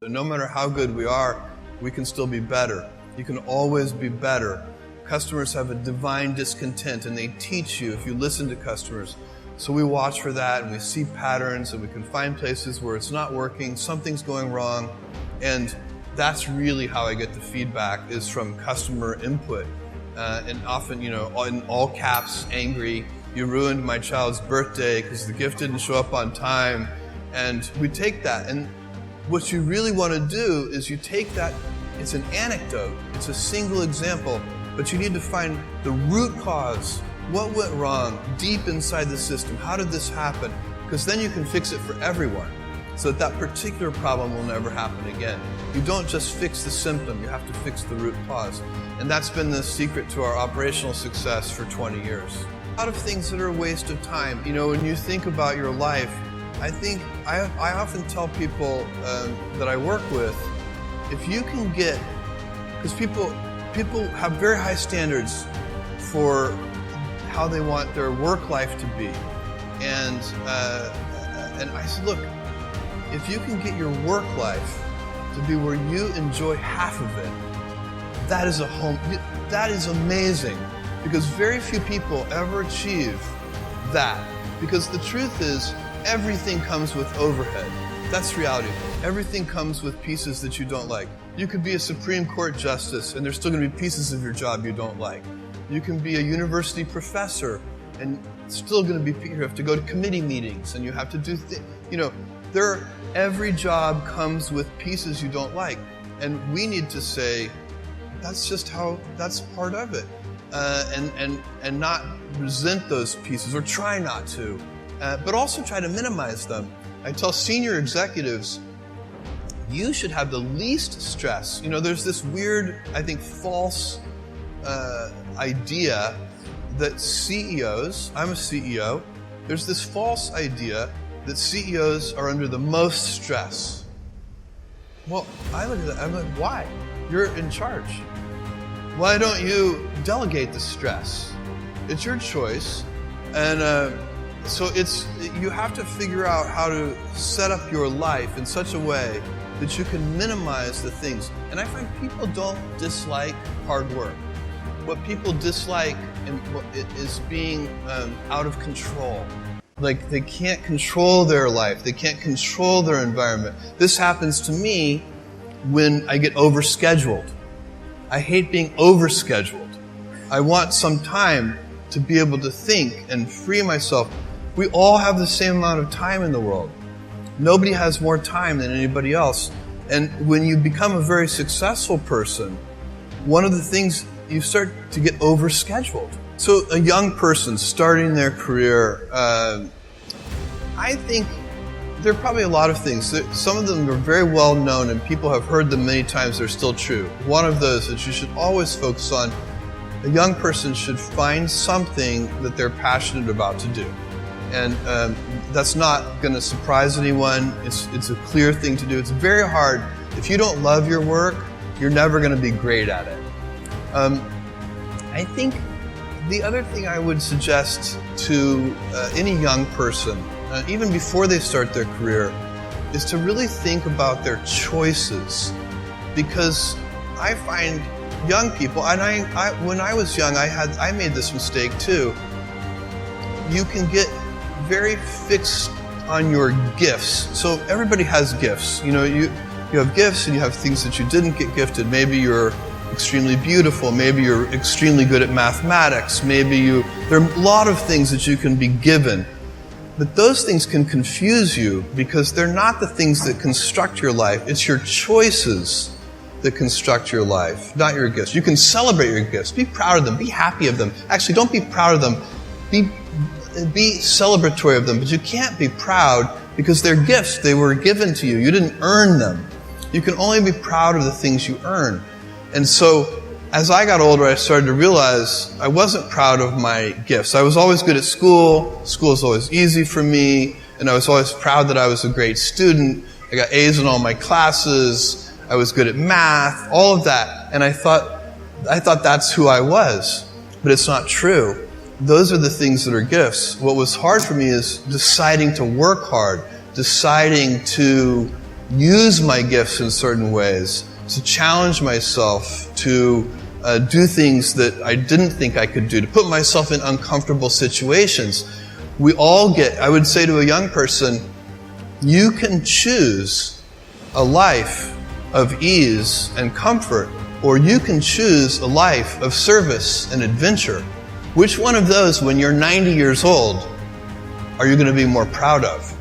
No matter how good we are, we can still be better. You can always be better. Customers have a divine discontent, and they teach you if you listen to customers. So we watch for that, and we see patterns, and we can find places where it's not working, something's going wrong, and that's really how I get the feedback, is from customer input. And often, in all caps, angry, "You ruined my child's birthday because the gift didn't show up on time." And we take that, and what you really want to do is you take that, it's an anecdote, it's a single example, but you need to find the root cause. What went wrong deep inside the system? How did this happen? Because then you can fix it for everyone, so that particular problem will never happen again. You don't just fix the symptom, you have to fix the root cause. And that's been the secret to our operational success for 20 years. A lot of things that are a waste of time. When you think about your life, I often tell people that I work with, if you can get, because people have very high standards for how they want their work life to be, and I said, look, if you can get your work life to be where you enjoy half of it, that is amazing, because very few people ever achieve that. Because the truth is, everything comes with overhead. That's reality. Everything comes with pieces that you don't like. You could be a Supreme Court justice, and there's still going to be pieces of your job you don't like. You can be a university professor, and still going to be, you have to go to committee meetings, and you have to do every job comes with pieces you don't like. And we need to say, that's part of it. And not resent those pieces, or try not to. But also try to minimize them. I tell senior executives, you should have the least stress. There's this weird, I think, false idea that CEOs, I'm a CEO, there's this false idea that CEOs are under the most stress. Well, I look at that, I'm like, why? You're in charge. Why don't you delegate the stress? It's your choice. And so you have to figure out how to set up your life in such a way that you can minimize the things. And I find people don't dislike hard work. What people dislike is being out of control. Like, they can't control their life. They can't control their environment. This happens to me when I get overscheduled. I hate being overscheduled. I want some time to be able to think and free myself. We all have the same amount of time in the world. Nobody has more time than anybody else. And when you become a very successful person, one of the things, you start to get overscheduled. So a young person starting their career, I think there are probably a lot of things. Some of them are very well known and people have heard them many times. They're still true. One of those that you should always focus on, a young person should find something that they're passionate about to do. And that's not going to surprise anyone. It's a clear thing to do. It's very hard. If you don't love your work, you're never going to be great at it. I think the other thing I would suggest to any young person, even before they start their career, is to really think about their choices. Because I find young people, and when I was young, I made this mistake too. You can get very fixed on your gifts. So everybody has gifts. You have gifts and you have things that you didn't get gifted. Maybe you're extremely beautiful. Maybe you're extremely good at mathematics. There are a lot of things that you can be given. But those things can confuse you because they're not the things that construct your life. It's your choices that construct your life, not your gifts. You can celebrate your gifts. Be proud of them. Be happy of them. Actually, don't be proud of them. Be celebratory of them, but you can't be proud because they're gifts. They were given to you. You didn't earn them. You can only be proud of the things you earn. And so, as I got older, I started to realize I wasn't proud of my gifts. I was always good at school. School was always easy for me. And I was always proud that I was a great student. I got A's in all my classes. I was good at math, all of that. And I thought that's who I was. But it's not true. Those are the things that are gifts. What was hard for me is deciding to work hard, deciding to use my gifts in certain ways, to challenge myself, to do things that I didn't think I could do, to put myself in uncomfortable situations. We all I would say to a young person, you can choose a life of ease and comfort, or you can choose a life of service and adventure. Which one of those, when you're 90 years old, are you going to be more proud of?